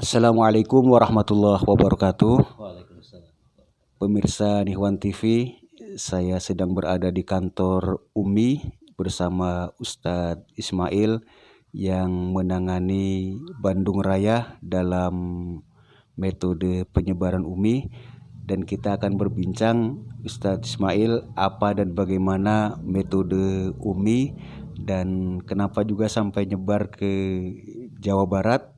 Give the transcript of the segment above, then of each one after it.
Assalamualaikum warahmatullahi wabarakatuh. Waalaikumsalam. Pemirsa Nihwan TV, saya sedang berada di kantor UMI bersama Ustadz Ismail yang menangani Bandung Raya dalam metode penyebaran UMI, dan kita akan berbincang, Ustadz Ismail, apa dan bagaimana metode UMI dan kenapa juga sampai nyebar ke Jawa Barat,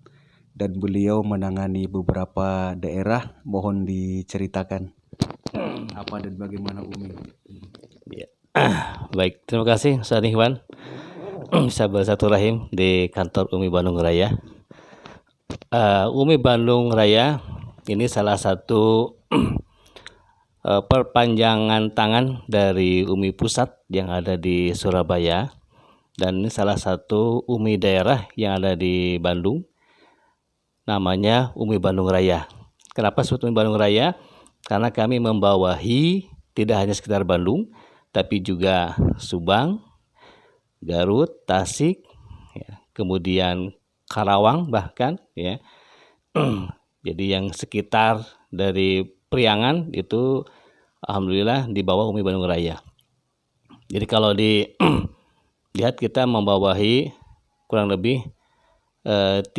dan beliau menangani beberapa daerah. Mohon diceritakan apa dan bagaimana UMI. Ya. Baik, terima kasih Ustaz Nihwan. Sahabat satu rahim di kantor UMI Bandung Raya. UMI Bandung Raya ini salah satu perpanjangan tangan dari UMI Pusat yang ada di Surabaya, dan ini salah satu UMI daerah yang ada di Bandung, namanya UMI Bandung Raya. Kenapa disebut UMI Bandung Raya? Karena kami membawahi tidak hanya sekitar Bandung, tapi juga Subang, Garut, Tasik, ya, kemudian Karawang bahkan, ya. Jadi yang sekitar dari Priangan itu alhamdulillah di bawah UMI Bandung Raya. Jadi kalau lihat kita membawahi kurang lebih 13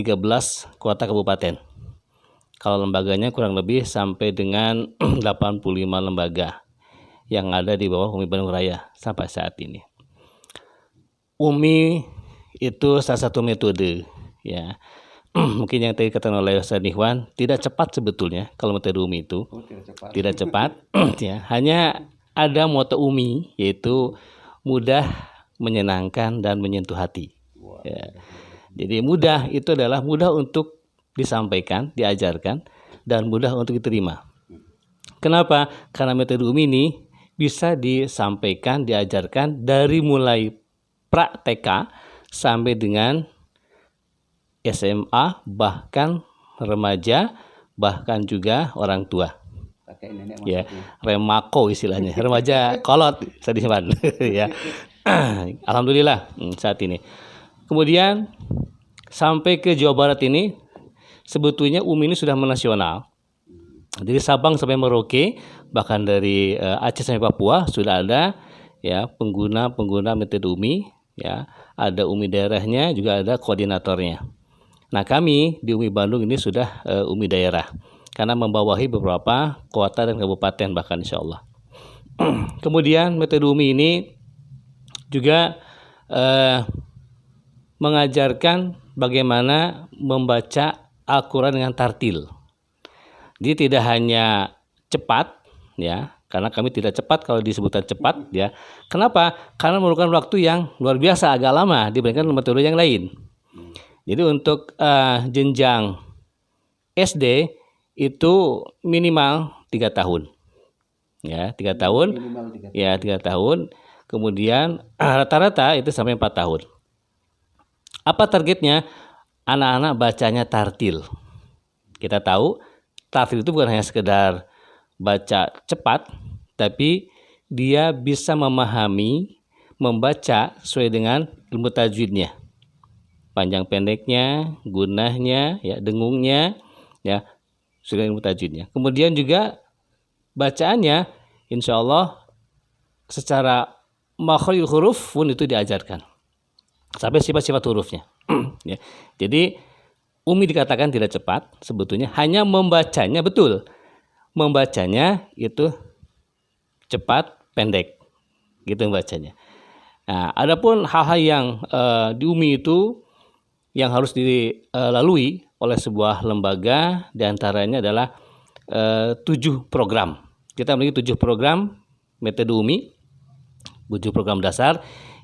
kota kabupaten. Kalau lembaganya kurang lebih sampai dengan 85 lembaga yang ada di bawah UMI Bandung Raya sampai saat ini. UMI itu salah satu metode, ya. Mungkin yang tadi katakan oleh Ustaz Nihwan, tidak cepat sebetulnya kalau metode UMI itu. Tidak cepat. Ya, hanya ada moto UMI, yaitu mudah, menyenangkan, dan menyentuh hati. Ya. Jadi mudah itu adalah mudah untuk disampaikan, diajarkan, dan mudah untuk diterima. Kenapa? Karena metode UMI ini bisa disampaikan, diajarkan dari mulai pra-TK sampai dengan SMA, bahkan remaja, bahkan juga orang tua. Ya, remako istilahnya, remaja kolot sediman. Ya. Alhamdulillah saat ini. Kemudian sampai ke Jawa Barat ini sebetulnya UMI ini sudah menasional. Dari Sabang sampai Merauke, bahkan dari Aceh sampai Papua sudah ada, ya, pengguna metode UMI, ya. Ada UMI daerahnya, juga ada koordinatornya. Nah, kami di UMI Bandung ini sudah UMI daerah karena membawahi beberapa kota dan kabupaten bahkan insyaallah. Kemudian metode UMI ini juga mengajarkan bagaimana membaca Al-Quran dengan tartil. Jadi tidak hanya cepat, ya, karena kami tidak cepat kalau disebutkan cepat, ya. Kenapa? Karena memerlukan waktu yang luar biasa, agak lama dibandingkan metode yang lain. Jadi untuk jenjang SD itu minimal 3 tahun, ya, 3 tahun, ya, 3 tahun. Kemudian rata-rata itu sampai 4 tahun. Apa targetnya? Anak-anak bacanya tartil. Kita tahu tartil itu bukan hanya sekedar baca cepat, tapi dia bisa memahami, membaca sesuai dengan ilmu tajwidnya, panjang pendeknya, gunahnya, ya, dengungnya, ya, sesuai dengan ilmu tajwidnya. Kemudian juga bacaannya, insya Allah secara makhrajul huruf pun itu diajarkan sampai sifat-sifat hurufnya. Ya. Jadi UMI dikatakan tidak cepat, sebetulnya hanya membacanya, betul, membacanya itu cepat, pendek, gitu membacanya. Nah, adapun hal-hal yang di UMI itu yang harus dilalui oleh sebuah lembaga, diantaranya adalah 7 program. Kita memiliki 7 program metode UMI, 7 program dasar.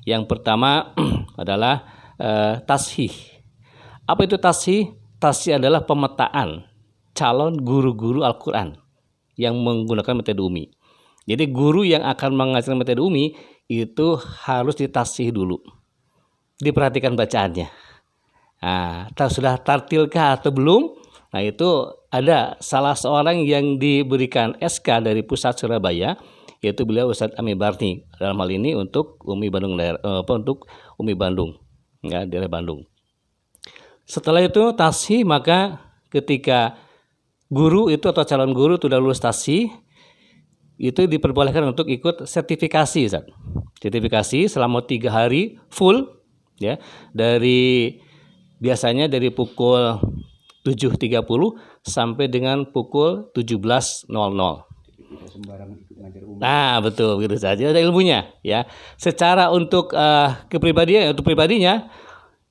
Yang pertama adalah tashih. Apa itu tashih? Tashih adalah pemetaan calon guru-guru Al-Quran yang menggunakan metode UMI. Jadi guru yang akan mengajarkan metode UMI itu harus ditashih dulu, diperhatikan bacaannya. Nah, sudah tartilkah atau belum? Nah, itu ada salah seorang yang diberikan SK dari Pusat Surabaya, yaitu beliau Ustadz Ami Barni, dalam hal ini untuk UMI Bandung, untuk UMI Bandung, ya, daerah Bandung. Setelah itu tashih, maka ketika guru itu atau calon guru sudah lulus TASI, itu diperbolehkan untuk ikut sertifikasi, Ustaz. Sertifikasi selama 3 hari full, ya, biasanya dari pukul 7.30 sampai dengan pukul 17.00. Nah, betul, begitu saja, ada ilmunya, ya. Secara untuk pribadinya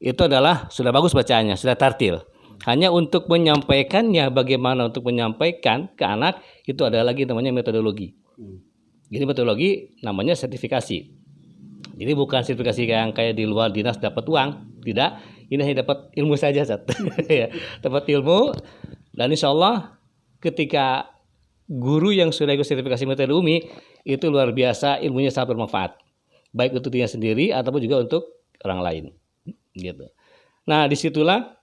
itu adalah sudah bagus bacaannya, sudah tartil. Hanya untuk menyampaikannya, bagaimana untuk menyampaikan ke anak, itu ada lagi namanya metodologi. Jadi metodologi namanya sertifikasi. Jadi bukan sertifikasi yang kayak di luar dinas dapat uang, tidak. Ini hanya dapat ilmu saja, ya, dapat ilmu. Dan insya Allah ketika guru yang sudah ikut sertifikasi metode UMI itu luar biasa, ilmunya sangat bermanfaat, baik untuk dirinya sendiri ataupun juga untuk orang lain, gitu. Nah, disitulah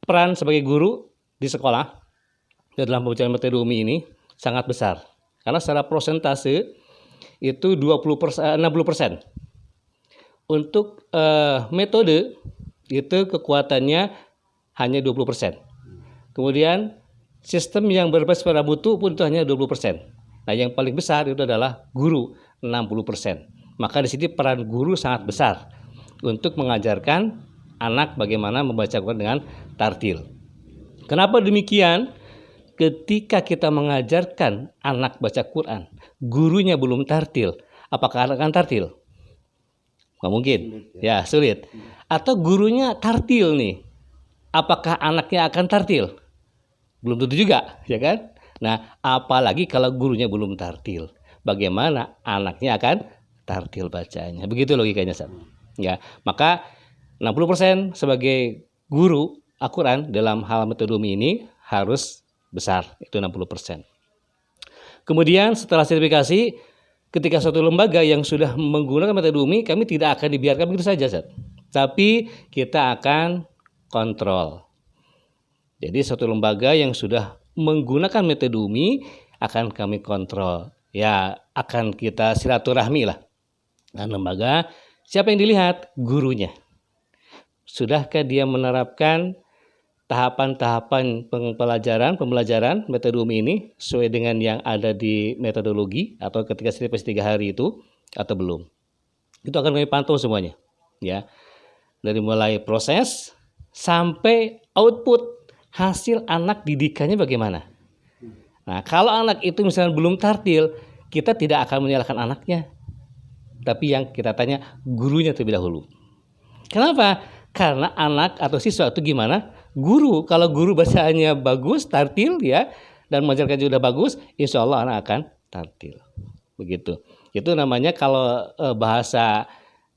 peran sebagai guru di sekolah dalam pembelajaran metode UMI ini sangat besar. Karena secara persentase itu 60%. Untuk metode itu kekuatannya hanya 20%. Kemudian sistem yang berbasis pada mutu pun itu hanya 20%. Nah, yang paling besar itu adalah guru, 60%. Maka di sini peran guru sangat besar untuk mengajarkan anak bagaimana membaca Quran dengan tartil. Kenapa demikian? Ketika kita mengajarkan anak baca Quran, gurunya belum tartil, apakah anak akan tartil? Nggak mungkin, ya sulit. Atau gurunya tartil nih, apakah anaknya akan tartil? Belum tentu juga, ya kan? Nah, apalagi kalau gurunya belum tartil, bagaimana anaknya akan tartil bacanya? Begitu logikanya, Sat. Ya, maka 60% sebagai guru Al-Quran dalam hal metode UMI ini harus besar, itu 60%. Kemudian setelah sertifikasi, ketika suatu lembaga yang sudah menggunakan metode UMI, kami tidak akan dibiarkan begitu saja, Sat. Tapi kita akan kontrol. Jadi suatu lembaga yang sudah menggunakan metode UMI akan kami kontrol. Ya, akan kita silaturahmi lah. Nah, lembaga, siapa yang dilihat? Gurunya. Sudahkah dia menerapkan tahapan-tahapan pembelajaran metode UMI ini sesuai dengan yang ada di metodologi atau ketika sertifikasi 3 hari itu atau belum? Itu akan kami pantau semuanya, ya. Dari mulai proses sampai output hasil anak didikannya bagaimana. Nah, kalau anak itu misalnya belum tartil, kita tidak akan menyalahkan anaknya, tapi yang kita tanya gurunya terlebih dahulu. Kenapa? Karena anak atau siswa itu gimana? Guru. Kalau guru bacaannya bagus, tartil, ya, dan mengajarkan juga bagus, insya Allah anak akan tartil. Begitu. Itu namanya kalau bahasa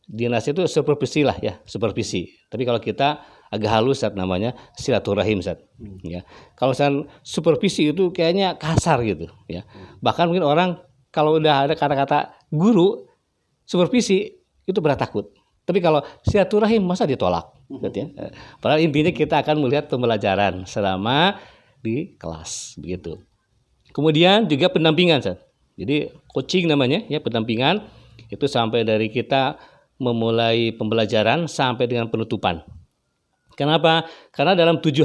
dinas itu supervisi lah, ya, supervisi. Tapi kalau kita agak halus, Sat, namanya silaturahim, Sat. Ya. Kalau misalnya supervisi itu kayaknya kasar gitu, ya. Bahkan mungkin orang kalau udah ada kata-kata guru supervisi itu berat takut. Tapi kalau silaturahim masa ditolak, gitu ya. Padahal intinya kita akan melihat pembelajaran selama di kelas, begitu. Kemudian juga pendampingan, Sat. Jadi coaching namanya, ya, pendampingan itu sampai dari kita memulai pembelajaran sampai dengan penutupan. Kenapa? Karena dalam 3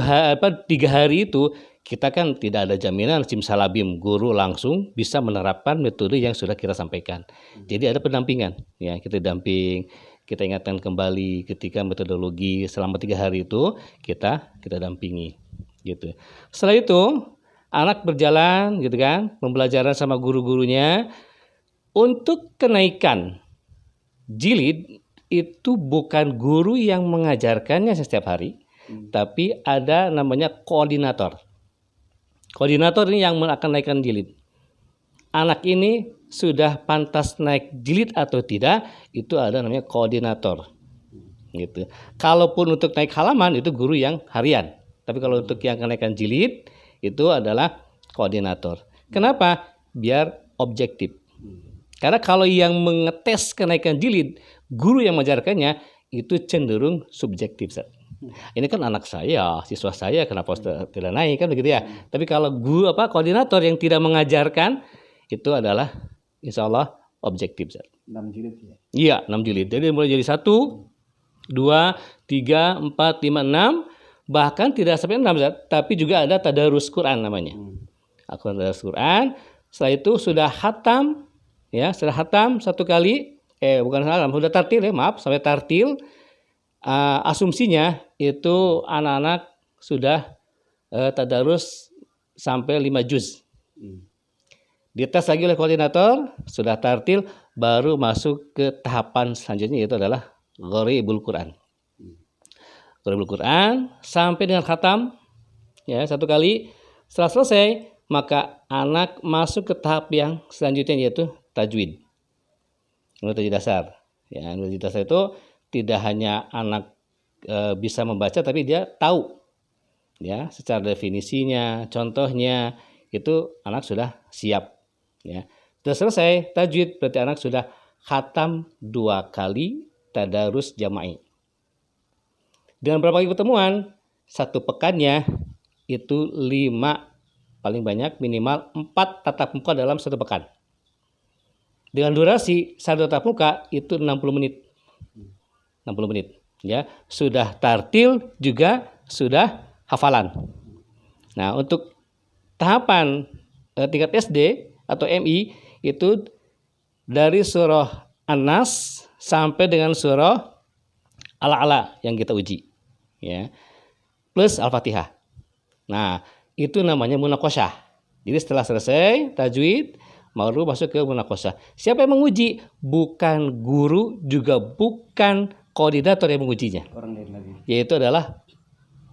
hari itu kita kan tidak ada jaminan simsalabim guru langsung bisa menerapkan metode yang sudah kita sampaikan. Jadi ada pendampingan, ya, kita damping, kita ingatkan kembali ketika metodologi selama 3 hari itu kita dampingi, gitu. Setelah itu anak berjalan, gitu kan, pembelajaran sama guru-gurunya. Untuk kenaikan jilid itu bukan guru yang mengajarkannya setiap hari, tapi ada namanya koordinator. Koordinator ini yang akan naikkan jilid. Anak ini sudah pantas naik jilid atau tidak, itu ada namanya koordinator. Gitu. Kalaupun untuk naik halaman itu guru yang harian. Tapi kalau untuk yang kenaikan jilid itu adalah koordinator. Kenapa? Biar objektif. Karena kalau yang mengetes kenaikan jilid, guru yang mengajarkannya itu cenderung subjektif. Ini kan anak saya, siswa saya, kenapa tidak naik, kan begitu ya. Tapi kalau guru koordinator yang tidak mengajarkan itu adalah insya Allah objektif. 6 jilid ya? Iya, 6 jilid. Jadi mulai jadi 1, 2, 3, 4, 5, 6. Bahkan tidak sampai 6, Ustaz, tapi juga ada tadarus Quran namanya. Aku tadarus Quran. Setelah itu sudah khatam, ya, sudah khatam satu kali, bukan salah, sudah tartil ya, maaf, sampai tartil. Asumsinya itu anak-anak sudah tadarus sampai 5 juz. Dites lagi oleh koordinator, sudah tartil, baru masuk ke tahapan selanjutnya, yaitu adalah Gharibul Quran. Gharibul Quran sampai dengan khatam, ya, satu kali. Setelah selesai, maka anak masuk ke tahap yang selanjutnya, yaitu tajwid. Tajwid dasar. Ya, tajwid dasar itu tidak hanya anak bisa membaca, tapi dia tahu, ya, secara definisinya, contohnya, itu anak sudah siap. Ya, sudah selesai tajwid, berarti anak sudah khatam 2 kali tadarus jama'i. Dengan berapa kali pertemuan? Satu pekannya itu 5, paling banyak minimal 4 tatap muka dalam satu pekan. Dengan durasi satu tatap muka itu 60 menit. 60 menit. Ya, sudah tartil juga sudah hafalan. Nah, untuk tahapan tingkat SD atau MI itu dari surah An-Nas sampai dengan surah Al-A'la yang kita uji, ya, plus Al-Fatihah. Nah, itu namanya munaqasyah. Jadi setelah selesai tajwid baru masuk ke munaqasyah. Siapa yang menguji? Bukan guru, juga bukan koordinator yang mengujinya. Orang lain lagi. Yaitu adalah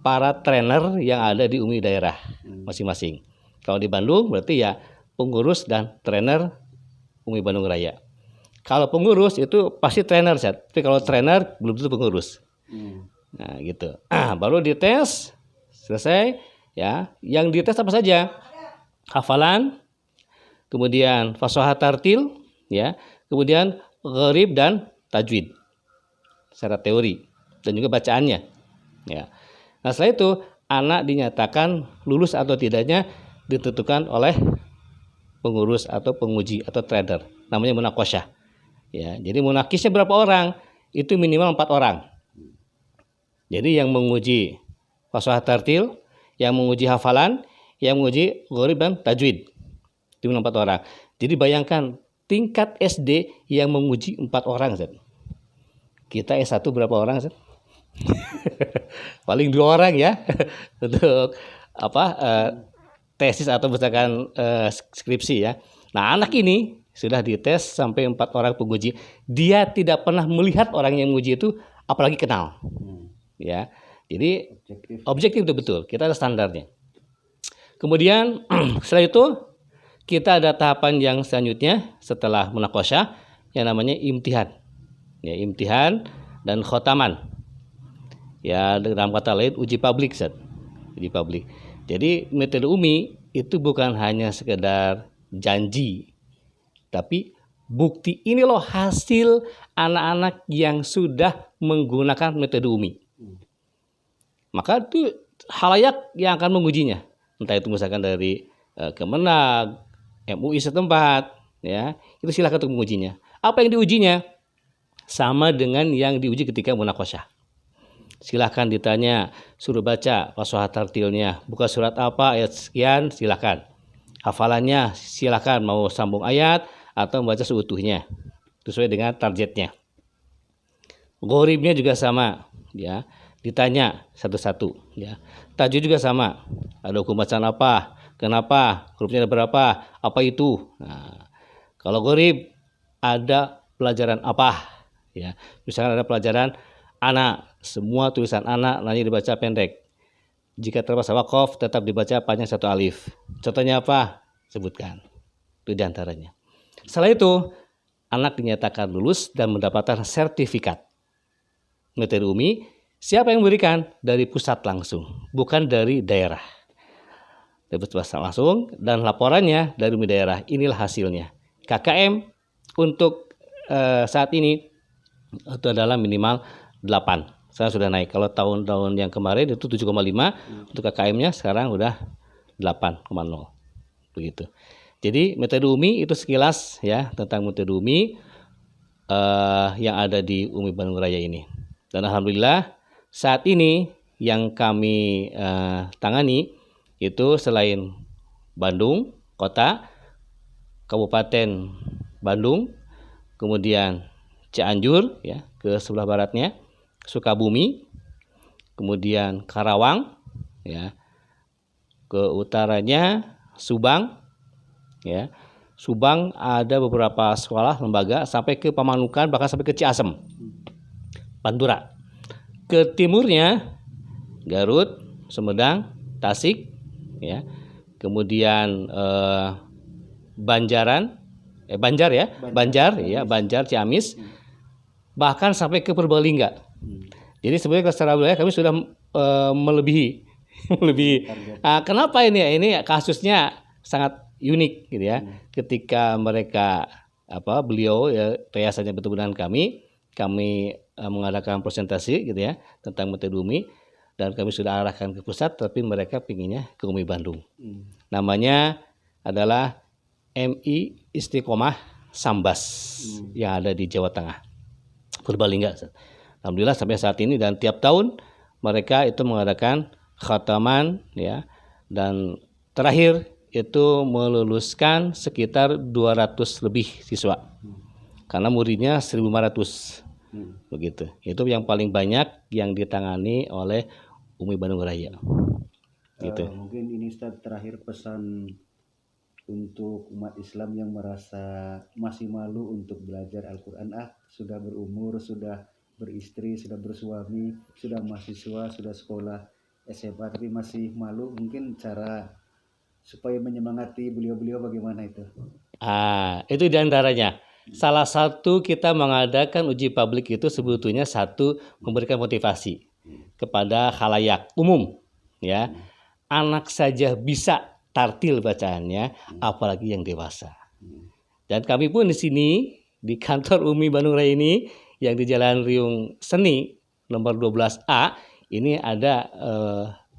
para trainer yang ada di UMI daerah masing-masing. Kalau di Bandung berarti ya pengurus dan trainer UMI Bandung Raya. Kalau pengurus itu pasti trainer, tapi kalau trainer belum tentu pengurus. Nah, gitu. Baru dites, selesai, ya. Yang dites apa saja? Hafalan, kemudian fasahah tartil, ya, kemudian gharib dan tajwid secara teori dan juga bacaannya, ya. Nah, setelah itu anak dinyatakan lulus atau tidaknya ditentukan oleh pengurus atau penguji atau trainer, namanya munaqasyah. Ya, jadi munakisnya berapa orang? Itu minimal 4 orang. Jadi yang menguji fasahah tartil, yang menguji hafalan, yang menguji gharib dan tajwid. Itu 4 orang. Jadi bayangkan tingkat SD yang menguji 4 orang, Zat. Kita S1 berapa orang, Zat? Paling 2 orang ya untuk tesis atau misalkan skripsi, ya. Nah, anak ini sudah dites sampai 4 orang penguji. Dia tidak pernah melihat orang yang menguji itu, apalagi kenal. Ya. Jadi objektif itu betul. Kita ada standarnya. Kemudian setelah itu kita ada tahapan yang selanjutnya setelah munaqasyah yang namanya imtihan. Ya, imtihan dan khotaman. Ya, dalam kata lain uji publik, Zat. Uji publik. Jadi metode UMI itu bukan hanya sekedar janji, tapi bukti ini loh hasil anak-anak yang sudah menggunakan metode UMI. Maka itu halayak yang akan mengujinya. Entah itu misalkan dari Kemenag, MUI setempat, ya, itu silakan untuk mengujinya. Apa yang diujinya? Sama dengan yang diuji ketika munaqasyah. Silahkan ditanya, suruh baca fasahah tartilnya, buka surat apa, ayat sekian, silahkan. Hafalannya silahkan, mau sambung ayat atau membaca seutuhnya, sesuai dengan targetnya. Gharibnya juga sama, ya, ditanya satu-satu, ya. Tajwid juga sama, ada hukum bacaan apa, kenapa, hurufnya ada berapa, apa itu. Nah, kalau gharib ada pelajaran apa, ya, misalkan ada pelajaran anak, semua tulisan anak hanya dibaca pendek. Jika terpaksa waqaf tetap dibaca panjang 1 alif. Contohnya apa? Sebutkan. Itu diantaranya. Setelah itu anak dinyatakan lulus dan mendapatkan sertifikat. Metode UMI, siapa yang memberikan? Dari pusat langsung, bukan dari daerah. Dari pusat langsung dan laporannya dari UMI daerah. Inilah hasilnya. KKM untuk saat ini itu adalah minimal 8. Sekarang sudah naik. Kalau tahun-tahun yang kemarin itu 7,5 untuk KKM-nya, sekarang udah 8,0. Begitu. Jadi metode UMI itu sekilas, ya, tentang metode UMI yang ada di UMI Bandung Raya ini. Dan alhamdulillah saat ini, yang kami tangani itu selain Bandung, kota, Kabupaten Bandung, kemudian Cianjur ya ke sebelah baratnya, Sukabumi, kemudian Karawang ya, ke utaranya Subang ya. Subang ada beberapa sekolah lembaga sampai ke Pamanukan, bahkan sampai ke Ciasem, Pantura. Ke timurnya Garut, Sumedang, Tasik ya. Kemudian Banjar ya, Banjar, Ciamis, bahkan sampai ke Purbalingga. Jadi sebenarnya secara wilayah kami sudah melebihi. Kenapa ini? Ini kasusnya sangat unik gitu ya. Ketika mereka beliau ya yayasannya bertemu dengan kami mengadakan presentasi gitu ya tentang metode UMI, dan kami sudah arahkan ke pusat, tapi mereka pinginnya ke UMI Bandung. Namanya adalah MI Istiqomah Sambas yang ada di Jawa Tengah, Purbalingga. Alhamdulillah sampai saat ini, dan tiap tahun mereka itu mengadakan khataman ya, dan terakhir itu meluluskan sekitar 200 lebih siswa karena muridnya 1.500 begitu. Itu yang paling banyak yang ditangani oleh UMI Bandung Raya gitu. Mungkin ini Ustaz terakhir pesan untuk umat Islam yang merasa masih malu untuk belajar Al-Quran, sudah berumur, sudah beristri, sudah bersuami, sudah mahasiswa, sudah sekolah SMA tapi masih malu, mungkin cara supaya menyemangati beliau-beliau bagaimana itu? Itu diantaranya. Salah satu kita mengadakan uji publik itu sebetulnya satu memberikan motivasi kepada khalayak umum ya. Anak saja bisa tartil bacaannya, apalagi yang dewasa. Dan kami pun di sini di kantor UMI Bandung Raya ini yang di Jalan Riung Seni nomor 12A ini ada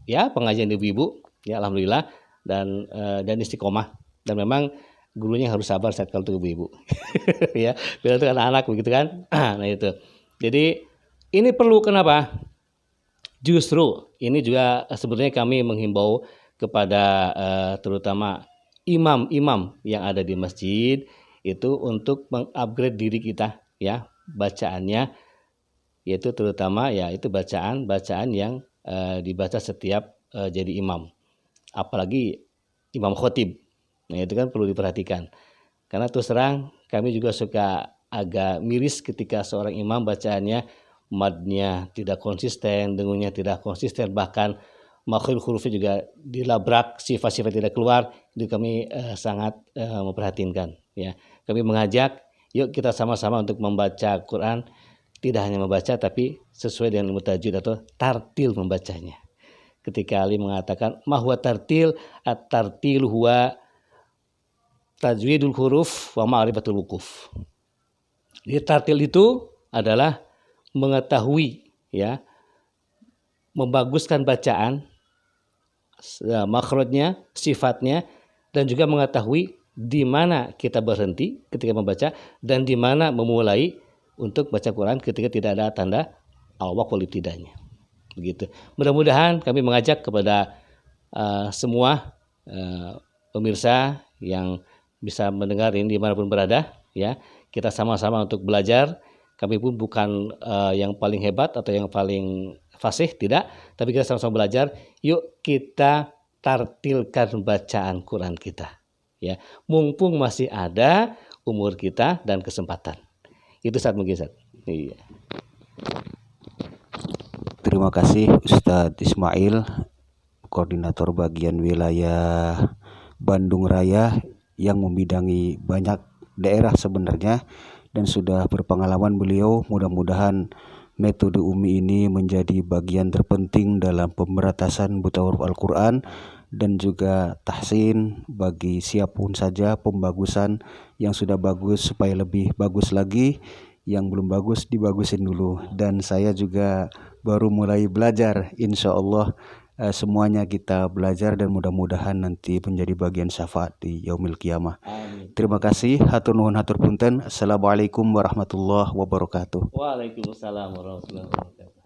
pengajian ibu-ibu ya, alhamdulillah, dan istiqomah, dan memang gurunya harus sabar saat kalau itu ibu-ibu ya, bila itu anak-anak begitu kan. Nah itu, jadi ini perlu, kenapa? Justru ini juga sebenarnya kami menghimbau kepada terutama imam-imam yang ada di masjid itu untuk mengupgrade diri kita ya, bacaannya, yaitu terutama ya itu bacaan yang dibaca setiap jadi imam, apalagi imam khotib. Nah itu kan perlu diperhatikan, karena terus terang kami juga suka agak miris ketika seorang imam bacaannya madnya tidak konsisten, dengunnya tidak konsisten, bahkan makhraj hurufnya juga dilabrak, sifat-sifat tidak keluar. Itu kami sangat memperhatikan ya. Kami mengajak, yuk kita sama-sama untuk membaca Quran, tidak hanya membaca tapi sesuai dengan ilmu tajwid atau tartil membacanya. Ketika Ali mengatakan mahwa tartil, at-tartil huwa tajwidul huruf wa ma'rifatul wukuf. Jadi tartil itu adalah mengetahui ya, membaguskan bacaan, makhrajnya, sifatnya, dan juga mengetahui di mana kita berhenti ketika membaca dan di mana memulai untuk baca Quran ketika tidak ada tanda al-waqf wal ibtidanya. Begitu. Mudah-mudahan kami mengajak kepada semua pemirsa yang bisa mendengar ini dimanapun berada ya, kita sama-sama untuk belajar. Kami pun bukan yang paling hebat atau yang paling fasih, tidak, tapi kita sama-sama belajar. Yuk kita tartilkan bacaan Quran kita ya, mumpung masih ada umur kita dan kesempatan. Itu saat mungkin saat. Iya. Terima kasih Ustadz Ismail, koordinator bagian wilayah Bandung Raya yang membidangi banyak daerah sebenarnya, dan sudah berpengalaman beliau. Mudah-mudahan metode UMI ini menjadi bagian terpenting dalam pemberantasan buta huruf Al-Quran dan juga tahsin bagi siapapun saja, pembagusan yang sudah bagus supaya lebih bagus lagi, yang belum bagus dibagusin dulu. Dan saya juga baru mulai belajar, insya Allah semuanya kita belajar dan mudah-mudahan nanti menjadi bagian syafaat di yaumil qiyamah. Amin. Terima kasih, hatur nuhun hatur punten. Assalamualaikum warahmatullahi wabarakatuh. Waalaikumsalam warahmatullahi wabarakatuh.